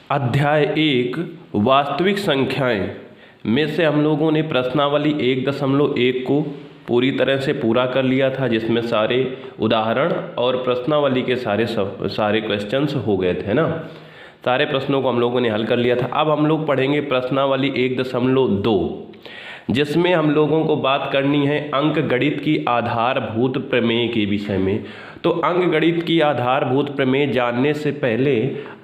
अध्याय 1 वास्तविक संख्याएं में से हम लोगों ने प्रश्नावली 1.1 को पूरी तरह से पूरा कर लिया था, जिसमें सारे उदाहरण और प्रश्नावली के सारे क्वेश्चंस हो गए थे ना। सारे प्रश्नों को हम लोगों ने हल कर लिया था। अब हम लोग पढ़ेंगे प्रश्नावली 1.2, जिसमें हम लोगों को बात करनी है अंक गणित की आधारभूत प्रमेय के विषय में। तो अंक गणित की आधारभूत प्रमेय जानने से पहले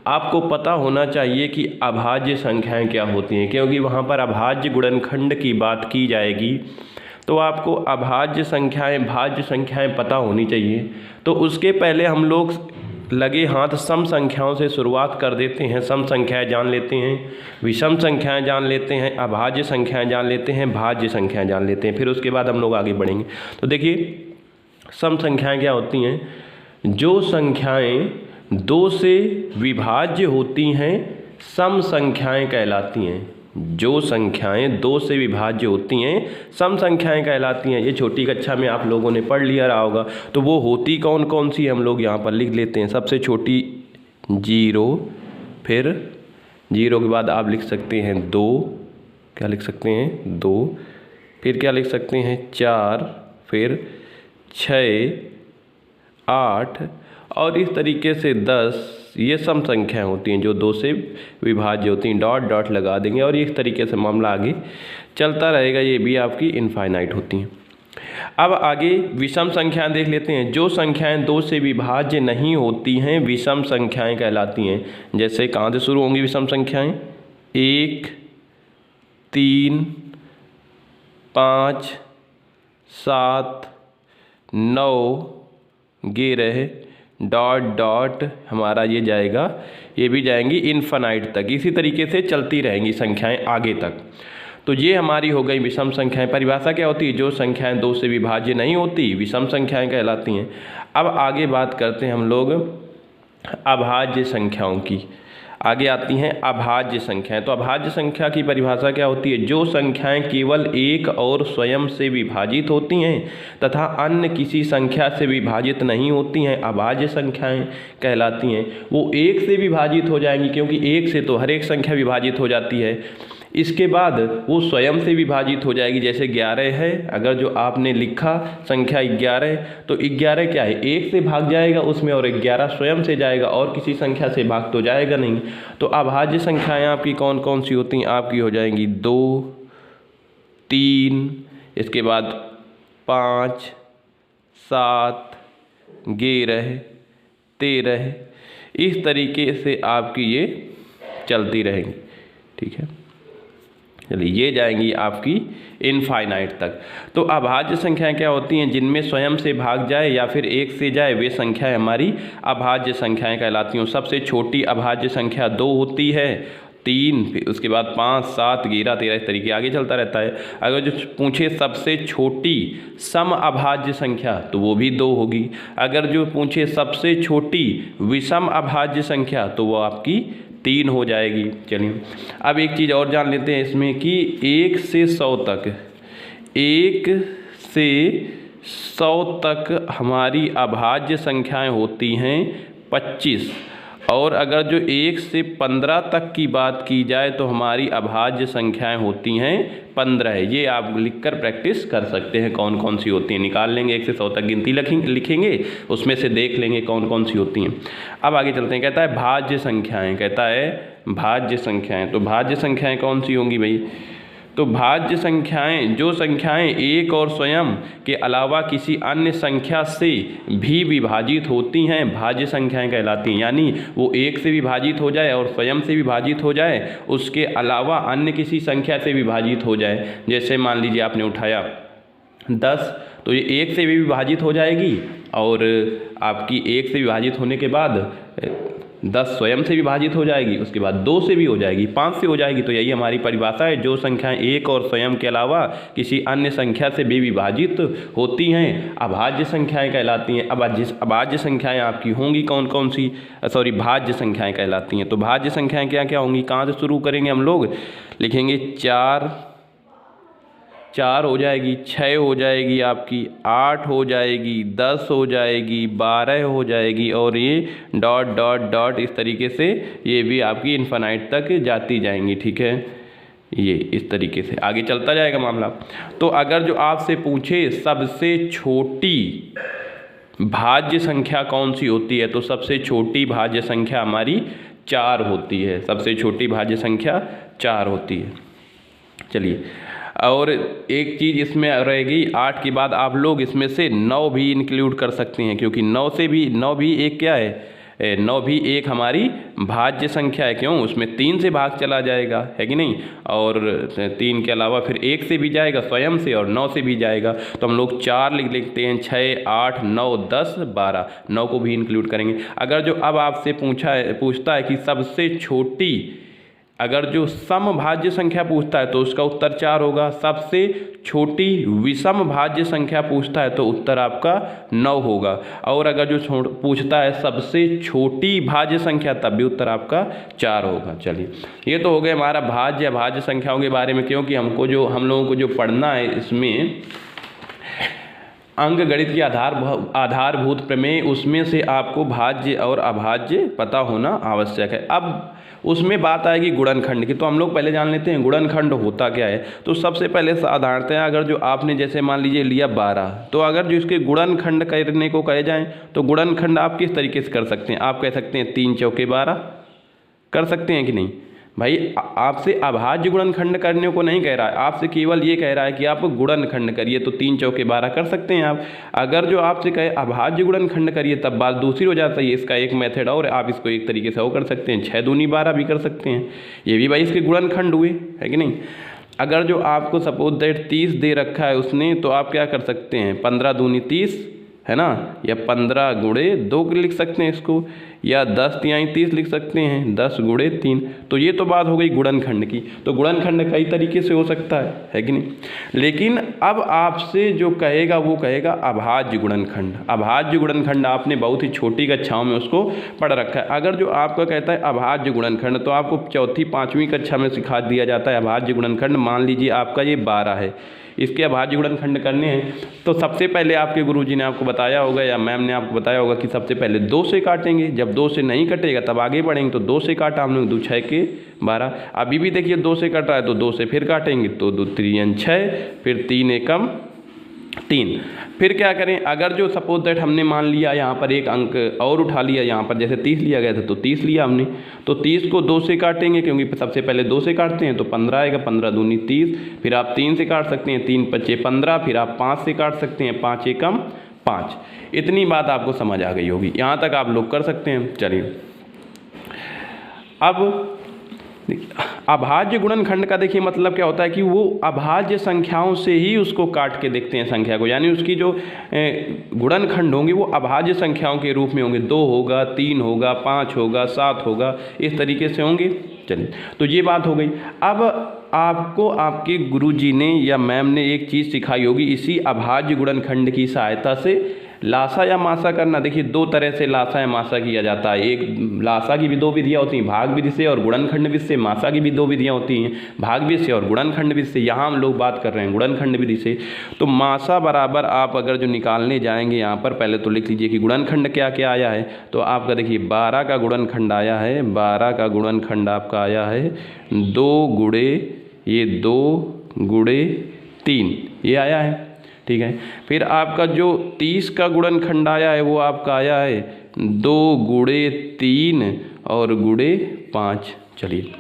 आपको पता होना चाहिए कि अभाज्य संख्याएं क्या होती हैं, क्योंकि वहाँ पर अभाज्य गुणनखंड की बात की जाएगी। तो आपको अभाज्य संख्याएं, भाज्य संख्याएं पता होनी चाहिए। तो उसके पहले हम लोग लगे हाथ सम संख्याओं से शुरुआत कर देते हैं। सम संख्याएं जान लेते हैं, विषम संख्याएं जान लेते हैं, अभाज्य संख्याएं जान लेते हैं, भाज्य संख्याएं जान लेते हैं। फिर उसके बाद हम लोग आगे बढ़ेंगे। तो देखिए, सम संख्याएं क्या होती हैं? जो संख्याएं 2 से विभाज्य होती हैं सम संख्याएं कहलाती हैं। जो संख्याएं 2 से विभाज्य होती हैं सम संख्याएं कहलाती हैं। ये छोटी कक्षा में आप लोगों ने पढ़ लिया रहा होगा। तो वो होती कौन कौन सी हम लोग यहाँ पर लिख लेते हैं। सबसे छोटी 0, फिर 0 के बाद आप लिख सकते हैं 2, क्या लिख सकते हैं 2, फिर क्या लिख सकते हैं 4, फिर 6, 8 और इस तरीके से 10। ये सम संख्याएं होती हैं जो 2 से विभाज्य होती हैं। डॉट डॉट लगा देंगे और इस तरीके से मामला आगे चलता रहेगा। ये भी आपकी इनफाइनाइट होती हैं। अब आगे विषम संख्याएं देख लेते हैं। जो संख्याएं 2 से विभाज्य नहीं होती हैं विषम संख्याएं कहलाती हैं। जैसे कहाँ से शुरू होंगी विषम संख्याएं? 1, 3, 5, 7, 9, 11 डॉट डॉट हमारा ये जाएगा, ये भी जाएंगी इनफाइनाइट तक। इसी तरीके से चलती रहेंगी संख्याएं आगे तक। तो ये हमारी हो गई विषम संख्याएं। परिभाषा क्या होती है? जो संख्याएं 2 से विभाज्य नहीं होती विषम संख्याएं कहलाती हैं। अब आगे बात करते हैं हम लोग अभाज्य संख्याओं की। आगे आती हैं अभाज्य संख्याएं। तो अभाज्य संख्या की परिभाषा क्या होती है? जो संख्याएं केवल एक और स्वयं से विभाजित होती हैं तथा अन्य किसी संख्या से विभाजित नहीं होती हैं अभाज्य संख्याएं कहलाती हैं। वो एक से विभाजित हो जाएंगी, क्योंकि एक से तो हर एक संख्या विभाजित हो जाती है। इसके बाद वो स्वयं से विभाजित हो जाएगी। जैसे 11 है, अगर जो आपने लिखा संख्या 11, तो 11 क्या है? 1 से भाग जाएगा उसमें और 11 स्वयं से जाएगा और किसी संख्या से भाग तो जाएगा नहीं। तो अभाज्य संख्याएं आपकी कौन कौन सी होती हैं? आपकी हो जाएंगी 2, 3, इसके बाद 5, 7, 11, 13। इस तरीके से आपकी ये चलती रहेंगी। ठीक है, चलिए ये जाएंगी आपकी इनफाइनाइट तक। तो अभाज्य संख्याएं क्या होती हैं? जिनमें स्वयं से भाग जाए या फिर एक से जाए वे संख्याएं हमारी अभाज्य संख्याएं कहलाती हैं। सबसे छोटी अभाज्य संख्या 2 होती है, 3, फिर उसके बाद 5, 7, 11, 13 इस तरीके आगे चलता रहता है। अगर जो पूछे सबसे छोटी सम अभाज्य संख्या तो वो भी 2 होगी। अगर जो पूछे सबसे छोटी विषम अभाज्य संख्या तो वो आपकी 3 हो जाएगी। चलिए अब एक चीज़ और जान लेते हैं इसमें कि 1 से 100 तक, 1 से 100 तक हमारी अभाज्य संख्याएं होती हैं 25। और अगर जो 1 से 15 तक की बात की जाए तो हमारी अभाज्य संख्याएं होती हैं 15। ये आप लिखकर प्रैक्टिस कर सकते हैं कौन कौन सी होती हैं। निकाल लेंगे 1 से 100 तक गिनती लिखेंगे, उसमें से देख लेंगे कौन कौन सी होती हैं। अब आगे चलते हैं। कहता है भाज्य संख्याएं, कहता है भाज्य संख्याएं। तो भाज्य संख्याएं कौन सी होंगी भाई? तो भाज्य संख्याएं जो संख्याएं एक और स्वयं के अलावा किसी अन्य संख्या से भी विभाजित होती हैं भाज्य संख्याएं कहलाती हैं। यानी वो 1 से विभाजित हो जाए और स्वयं से विभाजित हो जाए, उसके अलावा अन्य किसी संख्या से विभाजित हो जाए। जैसे मान लीजिए आपने उठाया 10, तो ये 1 से भी विभाजित हो जाएगी और आपकी 1 से विभाजित होने के बाद 10 स्वयं से विभाजित हो जाएगी, उसके बाद 2 से भी हो जाएगी, 5 से हो जाएगी। तो यही हमारी परिभाषा है। जो संख्याएं एक और स्वयं के अलावा किसी अन्य संख्या से भी विभाजित होती हैं अभाज्य संख्याएं कहलाती हैं। अब अभाज्य संख्याएं आपकी होंगी कौन कौन सी? भाज्य संख्याएं कहलाती हैं। तो भाज्य संख्याएं क्या क्या होंगी? कहाँ से शुरू करेंगे हम लोग? लिखेंगे 4, 4 हो जाएगी, 6 हो जाएगी आपकी, 8 हो जाएगी, 10 हो जाएगी, 12 हो जाएगी, और ये डॉट डॉट डॉट इस तरीके से ये भी आपकी इन्फिनाइट तक जाती जाएंगी। ठीक है, ये इस तरीके से आगे चलता जाएगा मामला। तो अगर जो आपसे पूछे सबसे छोटी भाज्य संख्या कौन सी होती है, तो सबसे छोटी भाज्य संख्या हमारी 4 होती है। सबसे छोटी भाज्य संख्या 4 होती है। चलिए, और एक चीज़ इसमें रहेगी, 8 के बाद आप लोग इसमें से 9 भी इंक्लूड कर सकते हैं, क्योंकि 9 भी एक क्या है, 9 भी एक हमारी भाज्य संख्या है। क्यों, उसमें 3 से भाग चला जाएगा, है कि नहीं, और 3 के अलावा फिर 1 से भी जाएगा स्वयं से, और 9 से भी जाएगा। तो हम लोग 4 लिखते हैं, 6, 8, 9, 10, 12, 9 को भी इंक्लूड करेंगे। अगर जो अब आपसे पूछता है कि सबसे छोटी, अगर जो समभाज्य संख्या पूछता है तो उसका उत्तर 4 होगा। सबसे छोटी विषम भाज्य संख्या पूछता है तो उत्तर आपका 9 होगा। और अगर जो पूछता है सबसे छोटी भाज्य संख्या, तब भी उत्तर आपका 4 होगा। चलिए, ये तो हो गया हमारा भाज्य संख्याओं के बारे में, क्योंकि हम लोगों को जो पढ़ना है इसमें अंक गणित की आधारभूत प्रमेय, उसमें से आपको भाज्य और अभाज्य पता होना आवश्यक है। अब उसमें बात आएगी गुणनखंड की, तो हम लोग पहले जान लेते हैं गुणनखंड होता क्या है। तो सबसे पहले साधारणतः अगर जो आपने जैसे मान लीजिए लिया 12, तो अगर जो इसके गुणनखंड करने को कहे जाएँ तो गुणनखंड आप किस तरीके से कर सकते हैं। आप कह सकते हैं 3 चौके 12 कर सकते हैं कि नहीं। भाई आपसे अभाज्य गुणनखंड करने को नहीं कह रहा है, आपसे केवल ये कह रहा है कि आप गुणनखंड करिए, तो 3 चौके 12 कर सकते हैं आप। अगर जो आपसे कहे अभाज्य गुणनखंड करिए, तब बात दूसरी हो जाती है। इसका एक मेथड और आप इसको एक तरीके से वो कर सकते हैं, 6 दूनी 12 भी कर सकते हैं। ये भी भाई इसके गुणनखंड हुए, है कि नहीं। अगर जो आपको सपोज दैट 30 दे रखा है उसने, तो आप क्या कर सकते हैं, 15 दूनी 30, है ना, या 15 गुणे 2 लिख सकते हैं इसको, या 10 तिहाई 30 लिख सकते हैं, 10 गुणे 3। तो ये तो बात हो गई गुणनखंड की। तो गुणनखंड कई तरीके से हो सकता है कि नहीं। लेकिन अब आपसे जो कहेगा वो कहेगा अभाज्य गुणनखंड। अभाज्य गुणनखंड आपने बहुत ही छोटी कक्षाओं में उसको पढ़ रखा है। अगर जो आपका कहता है अभाज्य गुणनखंड, तो आपको 4ठी 5वीं कक्षा में सिखा दिया जाता है अभाज्य गुणनखंड। मान लीजिए आपका ये 12 है, इसके अभाज्य गुणनखंड करने हैं, तो सबसे पहले आपके गुरुजी ने आपको बताया होगा या मैम ने आपको बताया होगा कि सबसे पहले 2 से काटेंगे। जब 2 से नहीं कटेगा तब आगे बढ़ेंगे। तो 2 से काटा हम लोग, 2 6 के 12। अभी भी देखिए 2 से कट रहा है, तो 2 से फिर काटेंगे, तो 2 3 6, फिर 3 एकम 3। फिर क्या करें, अगर जो सपोज दैट हमने मान लिया यहाँ पर एक अंक और उठा लिया, यहाँ पर जैसे 30 लिया गया था तो 30 लिया हमने, तो 30 को 2 से काटेंगे, क्योंकि सबसे पहले 2 से काटते हैं, तो 15 आएगा, 15 दूनी 30। फिर आप 3 से काट सकते हैं, 3 5 15। फिर आप 5 से काट सकते हैं, 5 एकम 5। इतनी बात आपको समझ आ गई होगी, यहाँ तक आप लोग कर सकते हैं। चलिए, अब अभाज्य गुणनखंड का देखिए मतलब क्या होता है कि वो अभाज्य संख्याओं से ही उसको काट के देखते हैं संख्या को, यानी उसकी जो गुणनखंड होंगे वो अभाज्य संख्याओं के रूप में होंगे। 2 होगा, 3 होगा, 5 होगा, 7 होगा, इस तरीके से होंगे। चलिए, तो ये बात हो गई। अब आपको आपके गुरुजी ने या मैम ने एक चीज़ सिखाई होगी इसी अभाज्य गुणनखंड की सहायता से, लासा या मासा करना। देखिए 2 तरह से लासा या मासा किया जाता है। एक लासा की भी 2 विधियाँ होती हैं, भाग विधि से और गुणनखंड विधि से। मासा की भी 2 विधियाँ होती हैं, भाग विधि से और गुणनखंड विधि से। यहाँ हम लोग बात कर रहे हैं गुणनखंड विधि से। तो मासा बराबर आप अगर जो निकालने जाएंगे यहाँ पर, पहले तो लिख लीजिए कि गुणनखंड क्या क्या आया है। तो आपका देखिए 12 का गुणनखंड आया है, 12 का गुणनखंड आपका आया है 2 गुणे ये 2 गुणे 3, ये आया है। ठीक है, फिर आपका जो 30 का गुणनखंड आया है वो आपका आया है 2 गुणे 3 और गुणे 5। चलिए,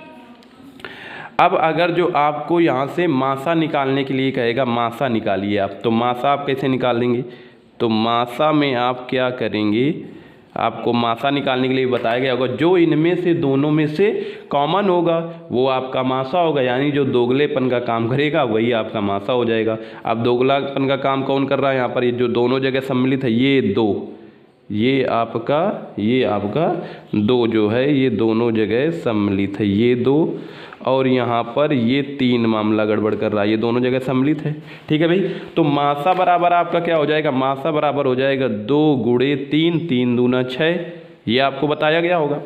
अब अगर जो आपको यहाँ से मासा निकालने के लिए कहेगा, मासा निकालिए आप, तो मासा आप कैसे निकाल देंगे। तो मासा में आप क्या करेंगे, आपको मासा निकालने के लिए बताया गया होगा, जो इनमें से दोनों में से कॉमन होगा वो आपका मासा होगा, यानी जो दोगलेपन का काम करेगा वही आपका मासा हो जाएगा। अब दोगलापन का काम कौन कर रहा है, यहाँ पर ये जो दोनों जगह सम्मिलित है, ये 2, ये आपका 2 जो है ये दोनों जगह सम्मिलित है, ये 2, और यहाँ पर ये 3 मामला गड़बड़ कर रहा है, ये दोनों जगह सम्मिलित है। ठीक है भाई, तो मासा बराबर आपका क्या हो जाएगा, मासा बराबर हो जाएगा 2 गुणे 3, 3 दूना 6, ये आपको बताया गया होगा।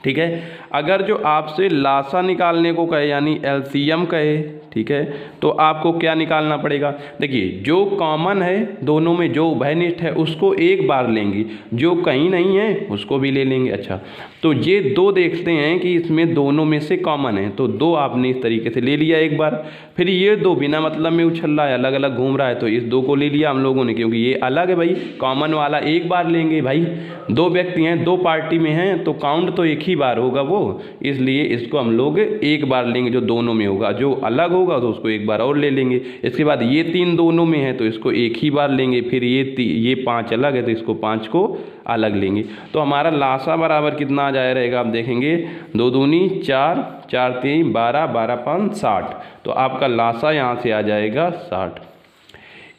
ठीक है। अगर जो आपसे लासा निकालने को कहे यानी एलसीएम कहे, ठीक है, तो आपको क्या निकालना पड़ेगा? देखिए जो कॉमन है दोनों में, जो उभयनिष्ठ है उसको एक बार लेंगे, जो कहीं नहीं है उसको भी ले लेंगे। अच्छा, तो ये दो देखते हैं कि इसमें दोनों में से कॉमन है, तो दो आपने इस तरीके से ले लिया एक बार। फिर ये दो बिना मतलब में उछल रहा है, अलग अलग घूम रहा है, तो इस दो को ले लिया हम लोगों ने, क्योंकि ये अलग है भाई, कॉमन वाला एक बार लेंगे भाई। दो व्यक्ति हैं, दो पार्टी में हैं, तो काउंट तो एक ही बार होगा वो, इसलिए इसको हम लोग एक बार लेंगे जो दोनों में होगा। जो अलग होगा तो उसको एक बार और ले लेंगे। इसके बाद ये 3 दोनों में है तो इसको एक ही बार लेंगे। फिर ये 5 अलग है तो इसको 5 को अलग लेंगे। तो हमारा लासा बराबर कितना आ जाए रहेगा, आप देखेंगे 2 दूनी 4, 4 3 12, 12 5 60। तो आपका लासा यहाँ से आ जाएगा 60।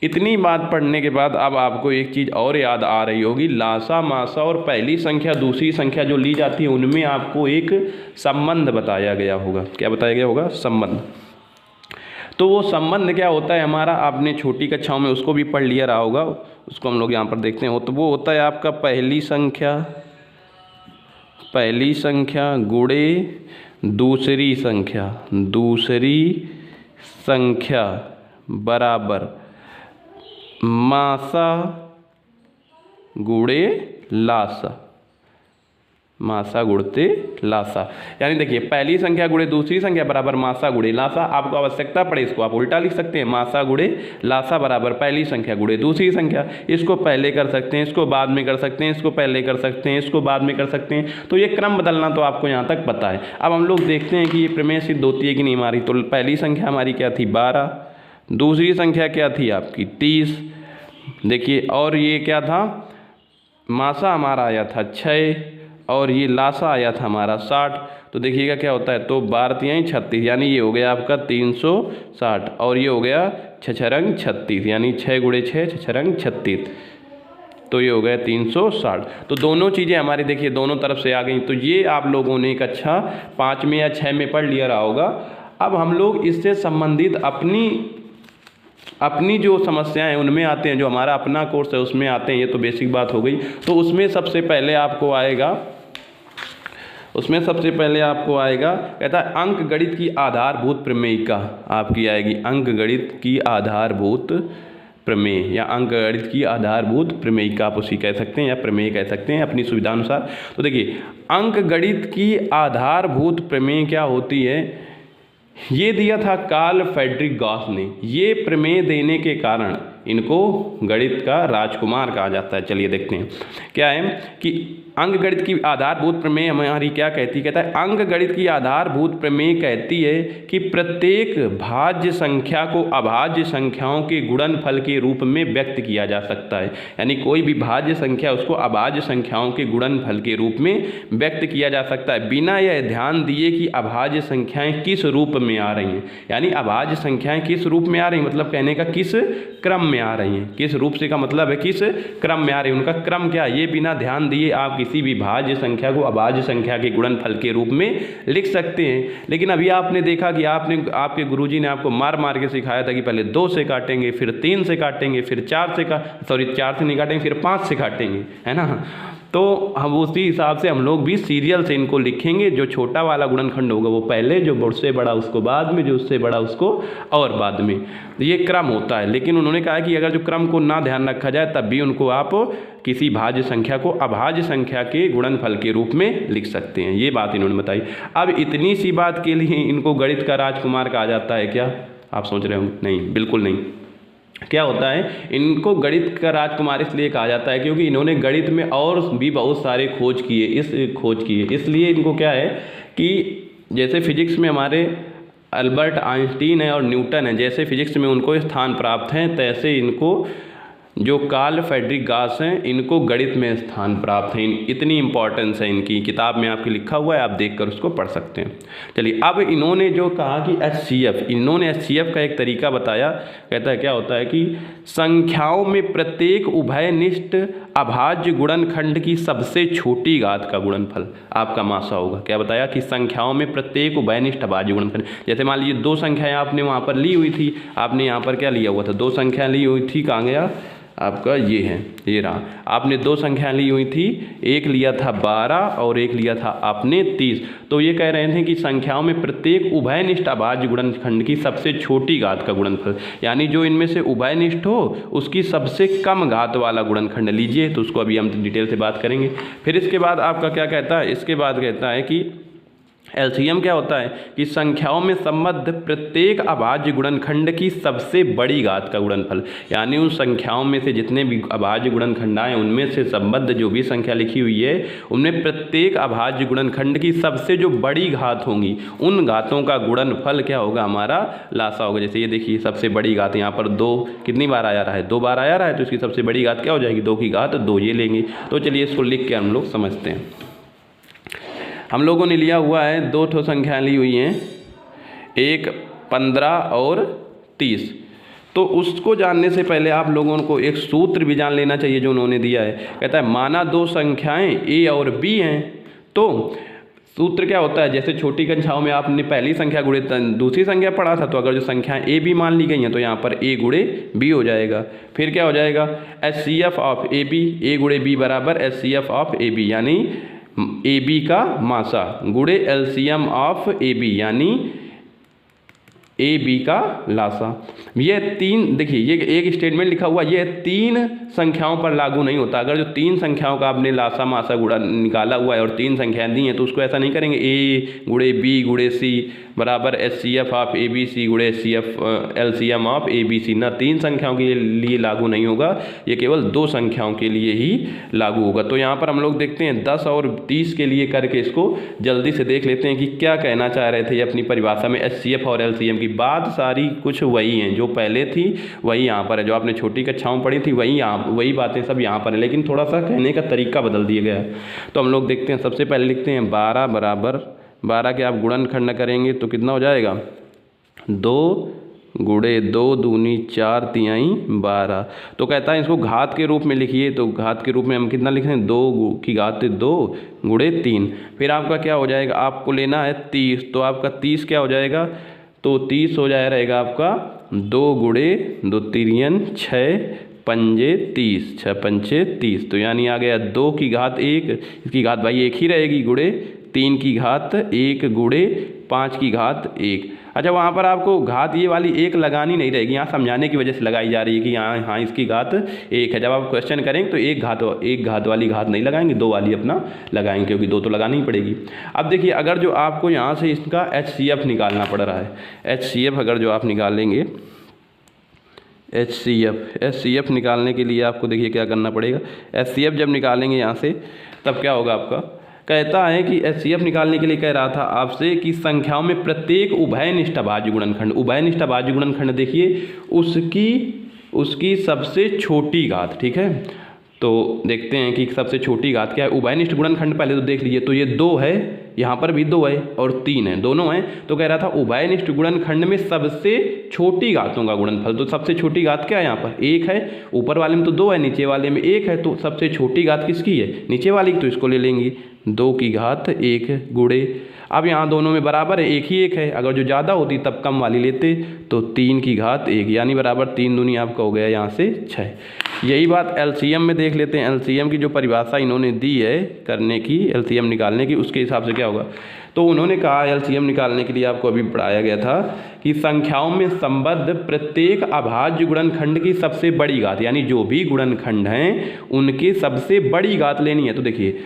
इतनी बात पढ़ने के बाद अब आपको एक चीज़ और याद आ रही होगी, लासा मासा और पहली संख्या दूसरी संख्या जो ली जाती है उनमें आपको एक संबंध बताया गया होगा। क्या बताया गया होगा? संबंध। तो वो संबंध क्या होता है हमारा, आपने छोटी कक्षाओं में उसको भी पढ़ लिया रहा होगा, उसको हम लोग यहाँ पर देखते हैं। तो वो होता है आपका पहली संख्या गुणे दूसरी संख्या बराबर मासा गुणे लासा, मासा गुणते लासा। यानी देखिए पहली संख्या गुणे दूसरी संख्या बराबर मासा गुणे लासा। आपको आवश्यकता पड़े इसको आप उल्टा लिख सकते हैं, मासा गुणे लासा बराबर पहली संख्या गुणे दूसरी संख्या। इसको पहले कर सकते हैं, इसको बाद में कर सकते हैं, इसको पहले कर सकते हैं, इसको बाद में कर सकते हैं। तो ये क्रम बदलना तो आपको यहाँ तक पता है। अब हम लोग देखते हैं कि ये प्रमेय सिद्ध होती है कि नहीं हमारी। तो पहली संख्या हमारी क्या थी? 12। दूसरी संख्या क्या थी आपकी? 30। देखिए और ये क्या था? मासा हमारा आया था 6 और ये लासा आया था हमारा 60। तो देखिएगा क्या होता है, तो 12 3 36, यानी ये हो गया आपका 360 और ये हो गया 6 रंग 36, यानी 6 गुणे 6 6 रंग 36, तो ये हो गया 360। तो दोनों चीज़ें हमारी देखिए दोनों तरफ से आ गई। तो ये आप लोगों ने कक्षा 5 में या 6 में पढ़ लिया रहा होगा। अब हम लोग इससे संबंधित अपनी जो समस्याएं हैं उनमें आते हैं, जो हमारा अपना कोर्स है उसमें आते हैं। ये तो बेसिक बात हो गई। तो उसमें सबसे पहले आपको आएगा कहता है अंक गणित की आधारभूत प्रमेयिका आपकी आएगी। अंक गणित की आधारभूत प्रमेय या अंक गणित की आधारभूत प्रमेयिका आप उसी कह सकते हैं या प्रमेय कह सकते हैं अपनी सुविधा अनुसार। तो देखिए अंक गणित की आधारभूत प्रमेय क्या होती है, ये दिया था कार्ल फ्रेडरिक गॉस ने। ये प्रमेय देने के कारण इनको गणित का राजकुमार कहा जाता है। चलिए देखते हैं क्या है कि अंक गणित की आधारभूत प्रमेय हमारी क्या कहती है। कहता है अंक गणित की आधारभूत प्रमेय कहती है कि प्रत्येक भाज्य संख्या को अभाज्य संख्याओं के गुणनफल के रूप में व्यक्त किया जा सकता है। यानी कोई भी भाज्य संख्या उसको अभाज्य संख्याओं के गुणनफल के रूप में व्यक्त किया जा सकता है, बिना यह ध्यान दिए कि अभाज्य संख्याएं किस रूप में आ रही हैं। यानी अभाज्य संख्याएं किस रूप में आ रही हैं, मतलब कहने का किस क्रम में आ रही हैं। किस रूप से का मतलब है किस क्रम में आ रही है, उनका क्रम क्या, ये बिना ध्यान दिए आप किसी भी भाज्य संख्या को अभाज्य संख्या के गुणनफल के रूप में लिख सकते हैं। लेकिन अभी आपने देखा कि आपके गुरुजी ने आपको मार मार के सिखाया था कि पहले 2 से काटेंगे, फिर 3 से काटेंगे, फिर 4 से नहीं काटेंगे, फिर 5 से काटेंगे, है ना। तो हम उसी हिसाब से हम लोग भी सीरियल से इनको लिखेंगे। जो छोटा वाला गुणनखंड होगा वो पहले, जो उससे बड़ा उसको बाद में, जो उससे बड़ा उसको और बाद में, ये क्रम होता है। लेकिन उन्होंने कहा कि अगर जो क्रम को ना ध्यान रखा जाए तब भी उनको आप किसी भाज्य संख्या को अभाज्य संख्या के गुणनफल के रूप में लिख सकते हैं। ये बात इन्होंने बताई। अब इतनी सी बात के लिए इनको गणित का राजकुमार कहा जाता है क्या, आप सोच रहे होंगे? नहीं, बिल्कुल नहीं। क्या होता है, इनको गणित का राजकुमार इसलिए कहा जाता है क्योंकि इन्होंने गणित में और भी बहुत सारे खोज किए। इसलिए इनको क्या है कि जैसे फिजिक्स में हमारे अल्बर्ट आइंस्टीन है और न्यूटन है, जैसे फिजिक्स में उनको स्थान प्राप्त हैं, तैसे इनको जो कार्ल फ्रेडरिक गॉस हैं इनको गणित में स्थान प्राप्त है। इतनी इंपॉर्टेंस है इनकी, किताब में आपके लिखा हुआ है, आप देखकर उसको पढ़ सकते हैं। चलिए अब इन्होंने जो कहा कि HCF का एक तरीका बताया। कहता है क्या होता है कि संख्याओं में प्रत्येक उभयनिष्ठ अभाज्य गुणनखंड की सबसे छोटी घात का गुणनफल आपका मासा होगा। क्या बताया कि संख्याओं में प्रत्येक उभयनिष्ठ अभाज्य गुणनखंड, जैसे मान लीजिए 2 संख्याएं आपने वहाँ पर ली हुई थी, आपने यहाँ पर क्या लिया हुआ था, 2 संख्या ली हुई थी, कहाँ गया, आपका ये है, ये रहा। आपने दो संख्या ली हुई थी, एक लिया था 12 और एक लिया था आपने 30। तो ये कह रहे थे कि संख्याओं में प्रत्येक उभयनिष्ठ अभाज्य गुणनखंड की सबसे छोटी घात का गुणनफल, यानी जो इनमें से उभयनिष्ठ हो उसकी सबसे कम घात वाला गुणनखंड लीजिए। तो उसको अभी हम डिटेल से बात करेंगे। फिर इसके बाद आपका क्या कहता है, इसके बाद कहता है कि एलसीएम क्या होता है कि संख्याओं में संबद्ध प्रत्येक अभाज्य गुणनखंड की सबसे बड़ी घात का गुणनफल, यानी उन संख्याओं में से जितने भी अभाज्य गुणनखंड आए उनमें से संबद्ध जो भी संख्या लिखी हुई है उनमें प्रत्येक अभाज्य गुणनखंड की सबसे जो बड़ी घात होंगी उन घातों का गुणनफल क्या होगा, हमारा लासा होगा। जैसे ये देखिए सबसे बड़ी घात यहाँ पर 2 कितनी बार आया रहा है, 2 बार आया रहा है, तो इसकी सबसे बड़ी घात क्या हो जाएगी, 2 की घात 2, ये लेंगे। तो चलिए इसको लिख के हम लोग समझते हैं। हम लोगों ने लिया हुआ है 2 ठो संख्या ली हुई हैं, एक 15 और 30। तो उसको जानने से पहले आप लोगों को एक सूत्र भी जान लेना चाहिए जो उन्होंने दिया है। कहता है माना 2 संख्याएं ए और बी हैं, तो सूत्र क्या होता है, जैसे छोटी कक्षाओं में आपने पहली संख्या गुणे दूसरी संख्या पढ़ा था, तो अगर जो संख्या ए बी मान ली गई हैं तो यहाँ पर ए गुणे बी हो जाएगा। फिर क्या हो जाएगा, HCF ऑफ ए बी, ए गुणे बी बराबर HCF ऑफ ए बी, यानी ए बी का मासा गुणे एलसीएम ऑफ ए बी, यानी ए बी का लासा। ये 3 देखिए, ये एक स्टेटमेंट लिखा हुआ, ये 3 संख्याओं पर लागू नहीं होता। अगर जो 3 संख्याओं का आपने लासा मासा गुणा निकाला हुआ है और 3 संख्याएं दी हैं तो उसको ऐसा नहीं करेंगे ए गुणे बी गुणे सी बराबर HCF of A B C गुणे LCM of A B C. ना 3 संख्याओं के लिए लागू नहीं होगा, ये केवल 2 संख्याओं के लिए ही लागू होगा। तो यहाँ पर हम लोग देखते हैं 10 और 30 के लिए करके इसको जल्दी से देख लेते हैं कि क्या कहना चाह रहे थे अपनी परिभाषा में। HCF और LCM की बात सारी कुछ वही हैं जो पहले थी, वही यहाँ पर है। जो आपने छोटी कक्षाओं पढ़ी थी वही बातें सब यहाँ पर है, लेकिन थोड़ा सा कहने का तरीका बदल दिया गया है। तो हम लोग देखते हैं, सबसे पहले लिखते हैं 12 बराबर 12 के आप गुणनखंड करेंगे तो कितना हो जाएगा, 2 गुणे 2 दूनी 4 तिहाई 12। तो कहता है इसको घात के रूप में लिखिए, तो घात के रूप में हम कितना लिख रहे हैं, 2 की घात 2 गुणे 3। फिर आपका क्या हो जाएगा, आपको लेना है 30, तो आपका 30 क्या हो जाएगा, तो 30 हो जाए रहेगा आपका 2 गुणे 2 तिरियन 6 पंजे 30, 6 पंचे 30। तो यानी आ गया 2 की घात 1, इसकी घात भाई 1 ही रहेगी, गुणे 3 की घात 1 गुणे 5 की घात 1। अच्छा, वहाँ पर आपको घात ये वाली 1 लगानी नहीं रहेगी, यहाँ समझाने की वजह से लगाई जा रही है कि हाँ इसकी घात 1 है। जब आप क्वेश्चन करेंगे तो एक घात वाली घात नहीं लगाएंगे, 2 वाली अपना लगाएंगे, क्योंकि 2 तो लगानी ही पड़ेगी। अब देखिए, अगर जो आपको यहाँ से इसका HCF निकालना पड़ रहा है, HCF अगर जो आप निकालेंगे, HCF निकालने के लिए आपको देखिए क्या करना पड़ेगा। HCF जब निकालेंगे यहाँ से तब क्या होगा, आपका कहता है कि HCF निकालने के लिए कह रहा था आपसे कि संख्याओं में प्रत्येक उभयनिष्ठ अभाज्य गुणनखंड, उभयनिष्ठ अभाज्य गुणनखंड देखिए उसकी सबसे छोटी घात, ठीक है। तो देखते हैं कि सबसे छोटी घात क्या है। उभयनिष्ठ गुणनखंड पहले तो देख लीजिए, तो ये 2 है, यहाँ पर भी 2 है और 3 है, दोनों हैं। तो कह रहा था उभयनिष्ठ गुणनखंड में सबसे छोटी घातों का गुणनफल, तो सबसे छोटी घात क्या है, यहाँ पर 1 है, ऊपर वाले में तो 2 है, नीचे वाले में 1 है, तो सबसे छोटी घात किसकी है, नीचे वाली की। तो इसको ले लेंगे 2 की घात 1 गुणे, अब यहाँ दोनों में बराबर है, 1 ही 1 है, अगर जो ज़्यादा होती तब कम वाली लेते, तो 3 की घात 1, यानी बराबर 3 दूनी आपका हो गया यहाँ से 6। यही बात LCM में देख लेते हैं। LCM की जो परिभाषा इन्होंने दी है करने की, LCM निकालने की, उसके हिसाब से क्या होगा। तो उन्होंने कहा LCM निकालने के लिए आपको अभी पढ़ाया गया था कि संख्याओं में संबद्ध प्रत्येक अभाज्य गुणनखंड की सबसे बड़ी घात, यानी जो भी गुणनखंड हैं उनकी सबसे बड़ी घात लेनी है। तो देखिए,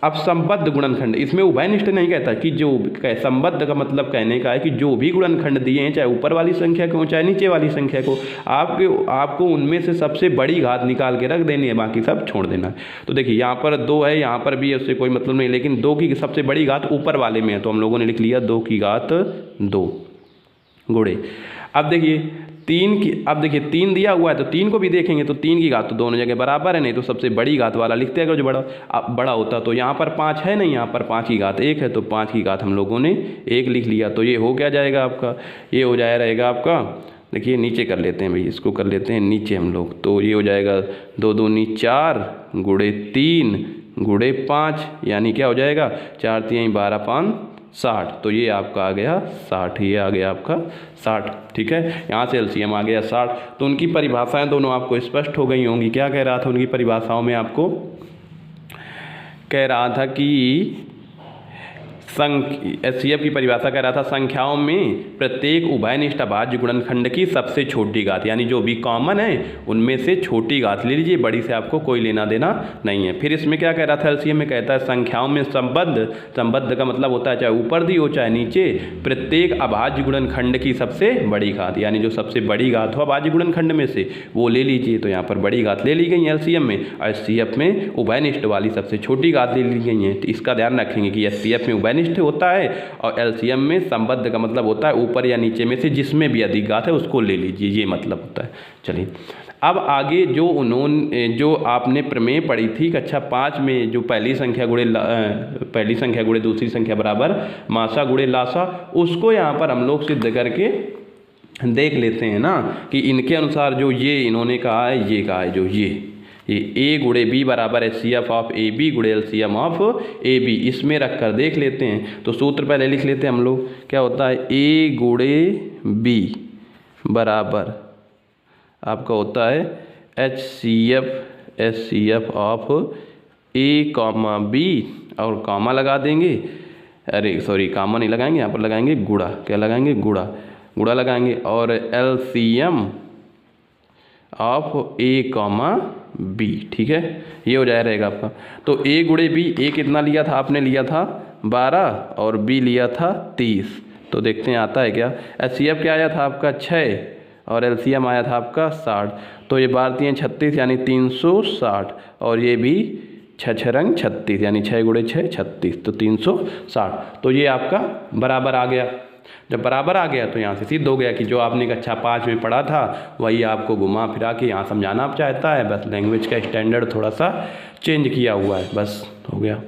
अब संबद्ध गुणनखंड, इसमें उभयनिष्ठ नहीं कहता कि जो संबद्ध का मतलब कहने का है कि जो भी गुणनखंड दिए हैं, चाहे ऊपर वाली संख्या को चाहे नीचे वाली संख्या को, आपको उनमें से सबसे बड़ी घात निकाल के रख देनी है, बाकी सब छोड़ देना है। तो देखिए, यहाँ पर 2 है, यहाँ पर भी है, उससे कोई मतलब नहीं, लेकिन 2 की सबसे बड़ी घात ऊपर वाले में है, तो हम लोगों ने लिख लिया 2 की घात 2 गुणे। अब देखिए 3 दिया हुआ है, तो 3 को भी देखेंगे तो 3 की घात तो दोनों जगह बराबर है, नहीं तो सबसे बड़ी घात वाला लिखते हैं। अगर जो बड़ा होता तो यहाँ पर 5 है नहीं, यहाँ पर 5 की घात 1 है, तो 5 की घात हम लोगों ने 1 लिख लिया। तो ये हो क्या जाएगा आपका, ये हो जाया रहेगा आपका, देखिए नीचे कर लेते हैं भाई, इसको कर लेते हैं नीचे हम लोग। तो ये हो जाएगा 2 दूनी 4 गुणे 3 गुणे 5, यानी क्या हो जाएगा 4 तिहाई 12 5 60, तो ये आपका आ गया 60, ये आ गया आपका 60। ठीक है, यहाँ से एलसीएम आ गया 60। तो उनकी परिभाषाएं दोनों आपको स्पष्ट हो गई होंगी। क्या कह रहा था उनकी परिभाषाओं में? आपको कह रहा था कि एचसीएफ की परिभाषा कह रहा था संख्याओं में प्रत्येक उभयनिष्ठ अभाज्य गुणनखंड की सबसे छोटी घात, यानी जो भी कॉमन है उनमें से छोटी घात ले लीजिए, बड़ी से आपको कोई लेना देना नहीं है। फिर इसमें क्या कह रहा था एलसीएम में? कहता है संख्याओं में संबद्ध का मतलब होता है चाहे ऊपर दी हो चाहे नीचे, प्रत्येक अभाज्य गुणनखंड की सबसे बड़ी घात, यानी जो सबसे बड़ी घात हो अभाज्य गुणनखंड में से वो ले लीजिए। तो यहाँ पर बड़ी घात ले ली गई है एलसीएम में, और एचसीएफ में उभयनिष्ठ वाली सबसे छोटी घात ले ली गई है। तो इसका ध्यान रखेंगे कि एचसीएफ में उभयनिष्ठ होता है और एलसीएम में संबद्ध का मतलब होता है ऊपर या नीचे में से जिसमें भी अधिक घात है उसको ले लीजिए, ये मतलब होता है। चलिए अब आगे जो आपने प्रमेय पढ़ी थी कक्षा 5 में, जो पहली संख्या गुणे दूसरी संख्या बराबर मासा गुणे लासा, उसको यहाँ पर हम लोग सिद्ध करके देख लेते हैं ना कि इनके अनुसार जो ये इन्होंने कहा है, ये कहा है जो ये ए गुणे बी बराबर एचसीएफ ऑफ ए बी गुणे एलसीएम ऑफ ए बी, इसमें रख कर देख लेते हैं। तो सूत्र पहले लिख लेते हैं हम लोग। क्या होता है? ए गुणे बी बराबर आपका होता है HCF of A comma B, और कॉमा लगा देंगे, अरे सॉरी कॉमा नहीं लगाएंगे, यहाँ पर लगाएंगे गुणा। क्या लगाएंगे? गुणा लगाएंगे, और LCM of A comma B. ठीक है, ये हो जाए रहेगा आपका। तो ए गुणे बी, ए कितना लिया था आपने? लिया था 12 और बी लिया था 30। तो देखते हैं आता है क्या। एचसीएफ क्या आया था आपका? 6 और एलसीएम आया था आपका 60। तो ये 12 36 यानी 360, और ये भी 6 रंग 36 यानी 6 गुणे 6 36, तो 360। तो ये आपका बराबर आ गया। जब बराबर आ गया तो यहाँ से सिद्ध हो गया कि जो आपने कक्षा 5 में पढ़ा था वही आपको घुमा फिरा के यहाँ समझाना चाहता है, बस लैंग्वेज का स्टैंडर्ड थोड़ा सा चेंज किया हुआ है, बस हो गया।